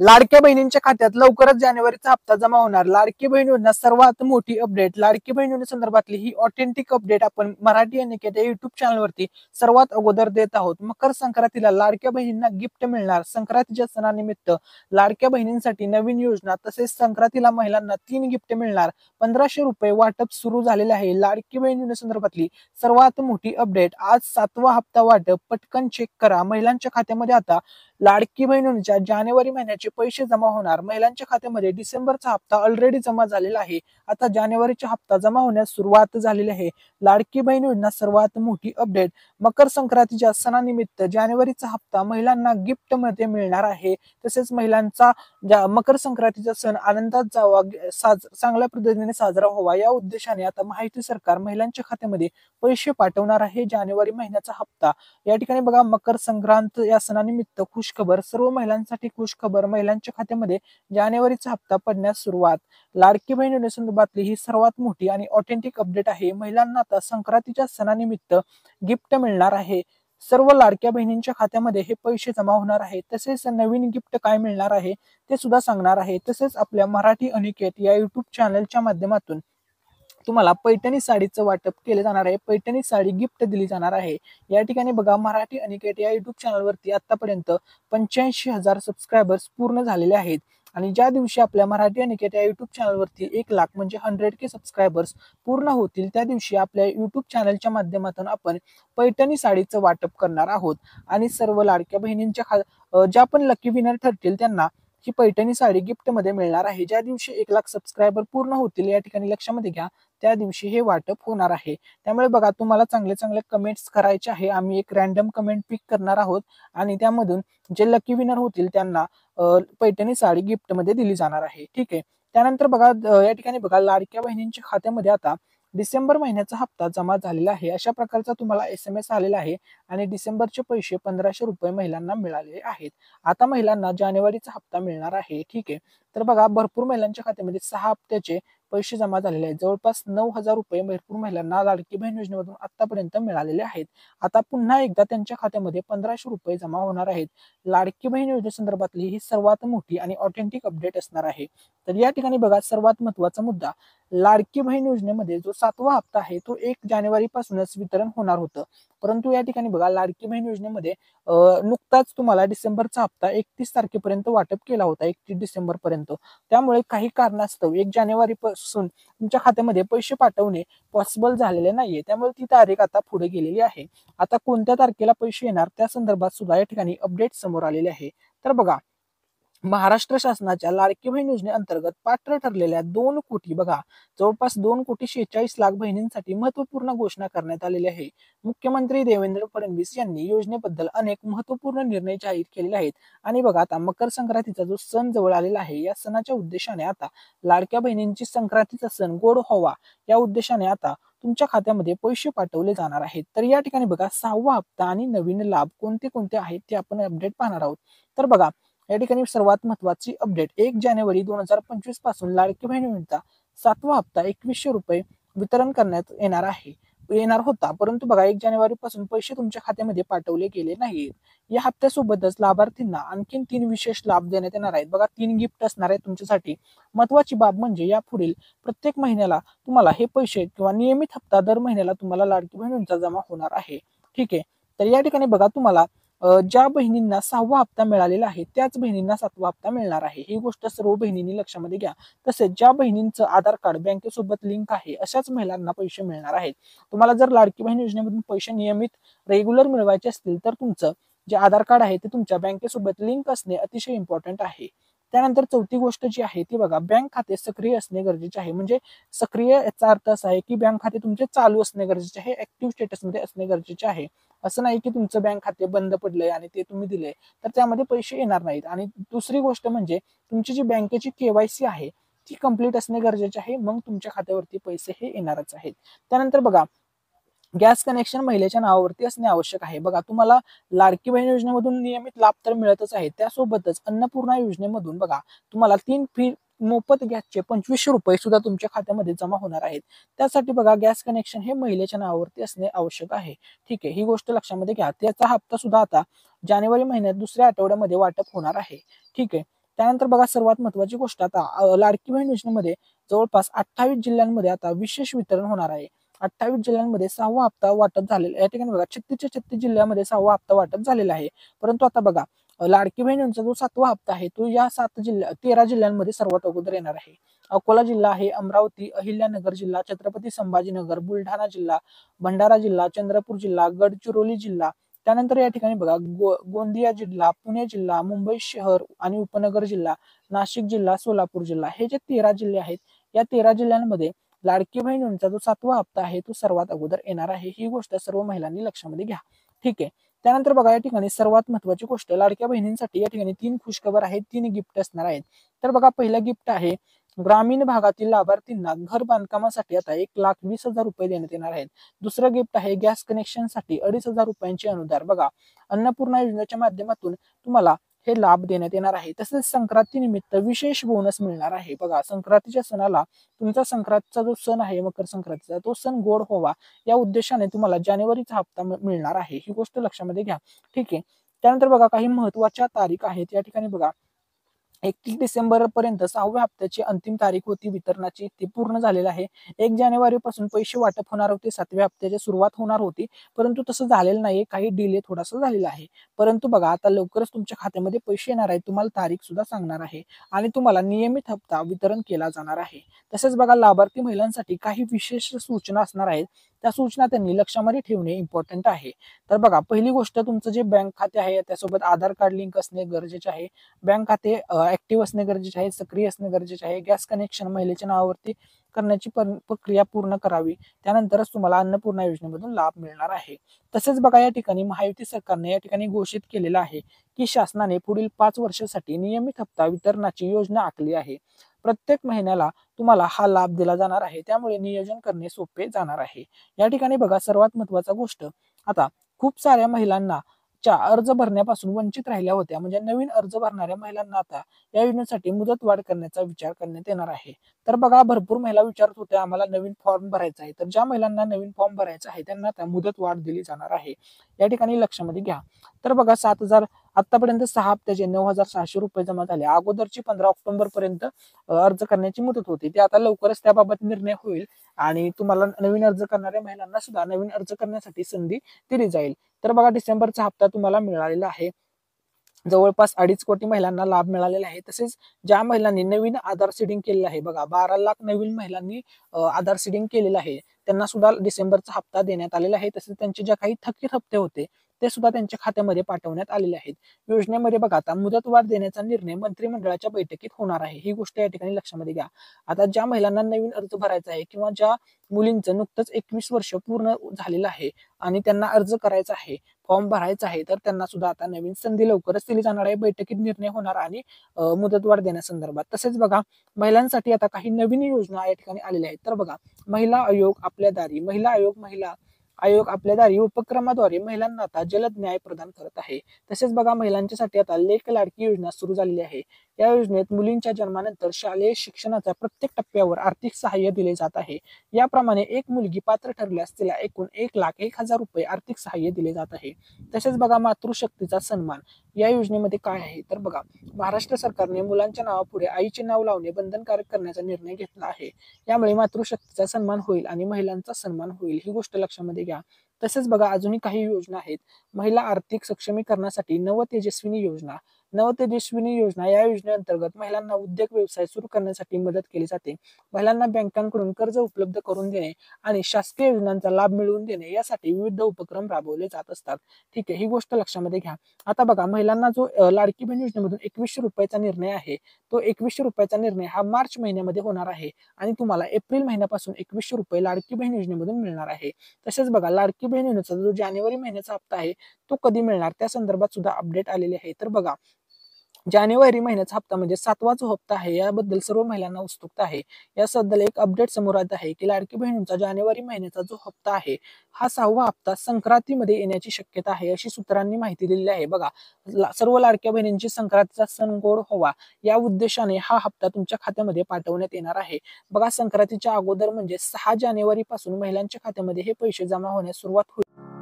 लाडक्या बहिणींच्या खात्यात लवकरच जानेवारीचा हप्ता जमा होणार. लाडकी बहीण योजना सर्वात मोठी अपडेट. लाडकी बहीण योजनेसंदर्भातली ही ऑथेंटिक अपडेट आपण मराठी अनिकेत या युट्यूब चॅनलवरती सर्वात अगोदर देत आहोत. मकर संक्रांतीला लाडक्या बहिणींना गिफ्ट मिळणार. संक्रांतीच्या सणानिमित्त लाडक्या बहिणींसाठी नवीन योजना तसेच संक्रांतीला महिलांना 3 गिफ्ट मिळणार. 1500 रुपये वाटप सुरू झालेले आहे. लाडकी बहीण योजनेसंदर्भातली सर्वात मोठी अपडेट. आज 7वा हप्ता वाटप. पटकन चेक करा. महिलांच्या खात्यामध्ये आता लाडकी बहिणींच्या जानेवारी महिन्याचे पैसे जमा होणार. महिलांच्या खात्यामध्ये डिसेंबरचा हप्ता ऑलरेडी जमा झालेला आहे. आता जानेवारीचा हप्ता जमा होण्यास सुरुवात झालेली आहे. लाडकी बहीण योजना सर्वात मोठी अपडेट. मकर संक्रांतीच्या सणानिमित्त जानेवारीचा हप्ता महिलांना गिफ्ट मध्ये मिळणार आहे. तसेच महिलांचा मकर संक्रांतीचा सण आनंदात जावा, चांगल्या पद्धतीने साजरा व्हावा या उद्देशाने आता माहिती सरकार महिलांच्या खात्यामध्ये पैसे पाठवणार आहे. जानेवारी महिन्याचा हप्ता या ठिकाणी बघा, मकर संक्रांत या सणानिमित्त खुशखबर. सर्व महिलांसाठी खुशखबर. महिलांच्या खात्यामध्ये जानेवारीचा हप्ता पडण्यास सुरुवात. लाडकी बहीण योजनेसंदर्भातली ही सर्वात मोठी आणि ऑथेंटिक अपडेट आहे. महिलांना आता संक्रांतीच्या सणानिमित्त गिफ्ट मिळणार आहे. सर्व लाडक्या बहिणींच्या खात्यामध्ये हे पैसे जमा होणार आहे. तसेच नवीन गिफ्ट काय मिळणार आहे ते सुद्धा सांगणार आहे. तसेच आपल्या मराठी अनिकेत या युट्यूब चॅनलच्या माध्यमातून तुम्हाला पैठणी साडीचं वाटप केले जाणार आहे. पैठणी साडी गिफ्ट दिली जाणार आहे. या ठिकाणी बघा, मराठी अनिकेत या युट्यूब चॅनलवरती आतापर्यंत 85,000 सबस्क्रायबर्स पूर्ण झालेले आहेत. आणि ज्या दिवशी आपल्या मराठी अनिकेत या युट्यूब चॅनलवरती 1 लाख म्हणजे 100K सबस्क्रायबर्स पूर्ण होतील त्या दिवशी आपल्या युट्यूब चॅनलच्या माध्यमातून आपण पैठणी साडीचं वाटप करणार आहोत. आणि सर्व लाडक्या बहिणींच्या ज्या पण लकी विनर ठरतील त्यांना ही पैठणी साडी गिफ्ट मध्ये मिळणार आहे. ज्या दिवशी 1 लाख सबस्क्रायबर पूर्ण होतील या ठिकाणी लक्षामध्ये घ्या, त्या दिवशी हे वाटप होणार आहे. त्यामुळे बघा, तुम्हाला चांगले चांगले कमेंट्स करायचे आहे. आम्ही एक रॅन्डम कमेंट पिक करणार आहोत आणि त्यामधून जे लकी विनर होतील त्यांना पैठणी साडी गिफ्ट मध्ये दिली जाणार आहे. ठीक आहे. त्यानंतर बघा, या ठिकाणी बघा, लाडक्या बहिणींच्या खात्यामध्ये आता डिसेंबर महिन्याचा हप्ता जमा झालेला आहे. अशा प्रकारचा तुम्हाला SMS आलेला आहे आणि डिसेंबरचे पैसे 1500 रुपये महिलांना मिळालेले आहेत. आता महिलांना जानेवारीचा हप्ता मिळणार आहे. ठीक आहे. तर बघा, भरपूर महिलांच्या खात्यामध्ये 6 हप्त्याचे पैसे जमा झालेले आहेत. जवळपास 9,000 रुपये भरपूर महिलांना लाडकी बहीण योजनेमधून आतापर्यंत मिळालेले आहेत. आता पुन्हा एकदा त्यांच्या खात्यामध्ये 1500 रुपये जमा होणार आहेत. लाडकी बहीण योजनेसंदर्भातली ही सर्वात मोठी आणि ऑथेंटिक अपडेट असणार आहे. तर या ठिकाणी बघा, सर्वात महत्वाचा मुद्दा, लाडकी बहीण योजनेमध्ये जो 7वा हप्ता आहे तो 1 जानेवारी पासूनच वितरण होणार होतं. परंतु या ठिकाणी बघा, लाडकी बहीण योजनेमध्ये नुकताच तुम्हाला डिसेंबरचा हप्ता 31 तारखेपर्यंत वाटप केला होता, 31 डिसेंबर पर्यंत. त्यामुळे काही कारणास्तव 1 जानेवारी पासून तुमच्या खात्यामध्ये पैसे पाठवणे पॉसिबल झालेले नाहीये. त्यामुळे ती तारीख आता पुढे गेलेली आहे. आता कोणत्या तारखेला पैसे येणार त्या संदर्भात सुद्धा या ठिकाणी अपडेट समोर आलेले आहे. तर बघा, महाराष्ट्र शासनाच्या लाडकी बहीण योजनेअंतर्गत पात्र ठरलेल्या 2 कोटी बघा, जवळपास 2,46,00,000 बहिणींसाठी महत्वपूर्ण घोषणा करण्यात आलेली आहे. मुख्यमंत्री देवेंद्र फडणवीस यांनी योजनेबद्दल अनेक महत्वपूर्ण निर्णय जाहीर केलेले आहेत. आणि बघा, आता मकर संक्रांतीचा जो सण जवळ आलेला आहे, या सणाच्या उद्देशाने आता लाडक्या बहिणींची संक्रांतीचा सण गोड व्हावा या उद्देशाने आता तुमच्या खात्यामध्ये पैसे पाठवले जाणार आहेत. तर या ठिकाणी बघा, 6वा हप्ता आणि नवीन लाभ कोणते कोणते आहेत ते आपण अपडेट पाहणार आहोत. तर बघा, या ठिकाणी सर्वात महत्वाची अपडेट, 1 जानेवारी 2025 पासून लाडकी बहीण योजनेचा 7वा हप्ता 2100 रुपये वितरण करण्यात येणार होता. परंतु बघा, 1 जानेवारी पासून पैसे तुमच्या खात्यामध्ये पाठवले गेले नाहीत. या हप्त्यासोबतच लाभार्थींना आणखीन 3 विशेष लाभ देण्यात येणार आहेत. बघा, 3 गिफ्ट असणार आहेत तुमच्यासाठी. महत्वाची बाब म्हणजे या पुढील प्रत्येक महिन्याला तुम्हाला हे पैसे किंवा नियमित हप्ता दर महिन्याला तुम्हाला लाडकी बहीण योजनेचा जमा होणार आहे. ठीक आहे. तर या ठिकाणी बघा, तुम्हाला ज्या बहिणींना 6वा हप्ता मिळालेला आहे त्याच बहिणींना 7वा हप्ता मिळणार आहे. ही गोष्ट सर्व बहिणींनी लक्षामध्ये घ्या. तसेच ज्या बहिणींचं आधार कार्ड बँकेसोबत लिंक आहे अशाच महिलांना पैसे मिळणार आहेत. तुम्हाला जर लाडकी बहीण योजनेमधून पैसे नियमित रेग्युलर मिळवायचे असतील तर तुमचं जे आधार कार्ड आहे ते तुमच्या बँकेसोबत लिंक असणे अतिशय इम्पॉर्टंट आहे. त्यानंतर चौथी गोष्ट जी आहे ती बघा, बँक खाते सक्रिय असणे गरजेचे आहे. म्हणजे सक्रिय याचा अर्थ असा आहे की बँक खाते तुमचे चालू असणे गरजेचे आहे, ऍक्टिव्ह स्टेटसमध्ये असणे गरजेचे आहे. असं नाही की तुमचं बँक खाते बंद पडलंय आणि ते तुम्ही दिले तर त्यामध्ये पैसे येणार नाहीत. आणि दुसरी गोष्ट म्हणजे तुमची जी बँकेची KYC आहे ती कंप्लीट असणे गरजेचे आहे. मग तुमच्या खात्यावरती पैसे हे येणारच आहेत. त्यानंतर बघा, गॅस कनेक्शन महिलेच्या नावावरती असणे आवश्यक आहे. बघा, तुम्हाला लाडकी बहीण योजनेमधून नियमित लाभ तर मिळतच आहे, त्यासोबतच अन्नपूर्णा योजनेमधून बघा तुम्हाला 3 फ्री मोफत गॅसचे 2500 रुपये सुद्धा तुमच्या खात्यामध्ये जमा होणार आहेत. त्यासाठी बघा, गॅस कनेक्शन हे महिलेच्या नावावरती असणे आवश्यक आहे. ठीक आहे. ही गोष्ट लक्षामध्ये घ्या. त्याचा हप्ता सुद्धा आता जानेवारी महिन्यात 2ऱ्या आठवड्यामध्ये वाटप होणार आहे. ठीक आहे. त्यानंतर बघा सर्वात महत्वाची गोष्ट, आता लाडकी बहीण योजनेमध्ये जवळपास 28 जिल्ह्यांमध्ये आता विशेष वितरण होणार आहे. 28 जिल्ह्यांमध्ये 6वा हप्ता वाटप झालेला या ठिकाणी बघा 36 जिल्ह्यामध्ये 6वा हप्ता वाटप झालेला आहे. परंतु आता बघा लाडकी बहिणींचा जो 7वा हप्ता आहे तो या 13 जिल्ह्यांमध्ये सर्वात अगोदर येणार आहे. अकोला जिल्हा आहे, अमरावती, अहिल्यानगर जिल्हा, छत्रपती संभाजीनगर, बुलढाणा जिल्हा, भंडारा जिल्हा, चंद्रपूर जिल्हा, गडचिरोली जिल्हा, त्यानंतर या ठिकाणी बघा गोंदिया जिल्हा, पुणे जिल्हा, मुंबई शहर आणि उपनगर जिल्हा, नाशिक जिल्हा, सोलापूर जिल्हा, हे जे 13 जिल्हे आहेत या 13 जिल्ह्यांमध्ये लाडकी बहीण योजनेचा जो 7वा हप्ता आहे तो सर्वात अगोदर येणार आहे. ही गोष्ट सर्व महिलांनी लक्षामध्ये घ्या. ठीक आहे. त्यानंतर बघा या ठिकाणी सर्वात महत्वाची गोष्ट, लाडक्या बहिणींसाठी या ठिकाणी 3 खुशखबर आहेत, 3 गिफ्ट असणार आहेत. तर बघा पहिलं गिफ्ट आहे, ग्रामीण भागातील लाभार्थींना घर बांधकामासाठी आता 1,20,000 रुपये देण्यात येणार आहेत. दुसरं गिफ्ट आहे गॅस कनेक्शनसाठी 2,500 रुपयांचे अनुदान. बघा अन्नपूर्णा योजनेच्या माध्यमातून तुम्हाला हे लाभ देण्यात येणार आहे. तसेच संक्रांती निमित्त विशेष बोनस मिळणार आहे. बघा संक्रांतीच्या सणाला तुमचा संक्रांतीचा जो सण आहे मकर संक्रांतीचा तो सण गोड व्हावा या उद्देशाने तुम्हाला जानेवारीचा हप्ता मिळणार आहे. ही गोष्ट लक्षामध्ये घ्या. ठीक आहे. त्यानंतर बघा काही महत्वाच्या तारीख आहेत या ठिकाणी बघा 31 डिसेंबर पर्यंत 6व्या हप्त्याची अंतिम तारीख होती वितरणाची, ती पूर्ण झालेली आहे. 1 जानेवारी पासून पैसे वाटप होणार होते, 7व्या हप्त्याची सुरुवात होणार होती, परंतु तसं झालेलं नाही, काही डिले थोडासा झालेला आहे. परंतु बघा आता लवकरच तुमच्या खात्यामध्ये पैसे येणार आहेत, तुम्हाला तारीख सुद्धा सांगणार आहे आणि तुम्हाला नियमित हप्ता वितरण केला जाणार आहे. तसेच बघा लाभार्थी महिलांसाठी काही विशेष सूचना असणार आहेत, त्या सूचना त्यांनी लक्षामध्ये ठेवणे इम्पॉर्टंट आहे. तर बघा पहिली गोष्ट, तुमचं जे बँक खाते आहे त्यासोबत आधार कार्ड लिंक असणे गरजेचे आहे. बँक खाते ऍक्टिव्ह असणे गरजेचे आहे, सक्रिय असणे गरजेचे आहे. गॅस कनेक्शन महिलेच्या नावावरती करण्याची प्रक्रिया पूर्ण करावी, त्यानंतरच तुम्हाला अन्नपूर्णा योजनेमधून लाभ मिळणार आहे. तसेच बघा या ठिकाणी महायुती सरकारने या ठिकाणी घोषित केलेलं आहे की शासनाने पुढील 5 वर्षासाठी नियमित हप्ता वितरणाची योजना आखली आहे. प्रत्येक महिन्याला तुम्हाला हा लाभ दिला जाणार आहे, त्यामुळे नियोजन करणे सोपे जाणार आहे. या ठिकाणी बघा सर्वात महत्वाचा गोष्ट, आता खूप साऱ्या महिलांना अर्ज भरण्यापासून वंचित राहिल्या होत्या, म्हणजे नवीन अर्ज भरणाऱ्या महिलांना आता या योजनेसाठी मुदतवाढ करण्याचा विचार करण्यात येणार आहे. तर बघा भरपूर महिला विचारत होत्या आम्हाला नवीन फॉर्म भरायचा आहे, तर ज्या महिलांना नवीन फॉर्म भरायचा आहे त्यांना आता मुदतवाढ दिली जाणार आहे. या ठिकाणी लक्षामध्ये घ्या. तर बघा 7,000 आतापर्यंत 6 हप्त्याचे 9,600 रुपये जमा झाले. अगोदरची 15 ऑक्टोबर पर्यंत अर्ज करण्याची मुदत होती, ते आता लवकरच त्याबाबत निर्णय होईल आणि तुम्हाला नवीन अर्ज करणाऱ्या महिलांना सुद्धा नवीन अर्ज करण्यासाठी संधी दिली जाईल. तर बघा डिसेंबरचा हप्ता तुम्हाला मिळालेला आहे. जवळपास 2.5 कोटी महिलांना लाभ मिळालेला आहे. तसेच ज्या महिलांनी नवीन आधार सीडिंग केलेलं आहे, बघा 12 लाख नवीन महिलांनी आधार सीडिंग केलेलं आहे, त्यांना सुद्धा डिसेंबरचा हप्ता देण्यात आलेला आहे. तसेच त्यांचे जे काही थकीत हप्ते होते ते सुद्धा त्यांच्या खात्यामध्ये पाठवण्यात आलेले आहेत. योजनेमध्ये बघा आता मुदतवाढ देण्याचा निर्णय मंत्रिमंडळाच्या बैठकीत होणार आहे, ही गोष्ट या ठिकाणी लक्षामध्ये घ्या. आता ज्या महिलांना नवीन अर्ज भरायचा आहे किंवा ज्या मुलींचं नुकतंच 21 वर्ष पूर्ण झालेलं आहे आणि त्यांना अर्ज करायचा आहे, फॉर्म भरायचा आहे, तर त्यांना सुद्धा आता नवीन संधी लवकरच दिली जाणार आहे. बैठकीत निर्णय होणार आणि मुदतवाढ देण्यासंदर्भात. तसेच बघा महिलांसाठी आता काही नवीन योजना या ठिकाणी आलेल्या आहेत. तर बघा महिला आयोग आपल्या दारी, महिला आयोग आपल्या दारी उपक्रमाद्वारे महिलांना आता जलद न्याय प्रदान करत आहे. तसेच बघा महिलांच्यासाठी आता लेक लाडकी योजना सुरू झालेली आहे. या योजनेत मुलींच्या जन्मानंतर शालेय शिक्षणाच्या प्रत्येक टप्प्यावर आर्थिक सहाय्य दिले जात आहे. याप्रमाणे एक मुलगी पात्र ठरल्यास तिला एकूण 1,01,000 रुपये आर्थिक सहाय्य दिले जात आहे. तसेच बघा मातृशक्तीचा सन्मान या योजनेमध्ये काय आहे, तर बघा महाराष्ट्र सरकारने मुलांच्या नावापुढे आईचे नाव लावणे बंधनकारक करण्याचा निर्णय घेतला आहे. यामुळे मातृशक्तीचा सन्मान होईल आणि महिलांचा सन्मान होईल, ही गोष्ट लक्षामध्ये घ्या. तसेच बघा अजूनही काही योजना आहेत. महिला आर्थिक सक्षमीकरणासाठी नवतेजस्विनी योजना या योजनेअंतर्गत महिलांना उद्योग व्यवसाय सुरू करण्यासाठी मदत केली जाते. महिलांना बँकांकडून कर्ज उपलब्ध करून देणे आणि शासकीय योजनांचा लाभ मिळवून देणे यासाठी विविध उपक्रम राबवले जात असतात. ठीक आहे, ही गोष्ट लक्षामध्ये घ्या. आता बघा महिलांना जो लाडकी बहीण योजनेमधून 2100 रुपयाचा निर्णय आहे, तो 2100 रुपयाचा निर्णय हा मार्च महिन्यामध्ये होणार आहे आणि तुम्हाला एप्रिल महिन्यापासून 2100 रुपये लाडकी बहीण योजनेमधून मिळणार आहे. तसेच बघा लाडकी बहीण योजनेचा जो जानेवारी महिन्याचा हप्ता आहे तो कधी मिळणार त्या संदर्भात सुद्धा अपडेट आलेले आहे. तर बघा जानेवारी महिन्याचा हप्ता म्हणजे 7वा जो हप्ता आहे याबद्दल सर्व महिलांना उत्सुकता आहे. याबद्दल एक अपडेट समोर आत आहे की लाडकी बहिणींचा जानेवारी महिन्याचा जो हप्ता आहे हा 6वा हप्ता संक्रांतीमध्ये येण्याची शक्यता आहे, अशी सूत्रांनी माहिती दिलेली आहे. बघा सर्व लाडक्या बहिणींची संक्रांतीचा सण गोड व्हावा या उद्देशाने हा हप्ता तुमच्या खात्यामध्ये पाठवण्यात येणार आहे. बघा संक्रांतीच्या अगोदर म्हणजे 6 जानेवारी पासून महिलांच्या खात्यामध्ये हे पैसे जमा होण्यास सुरुवात होईल.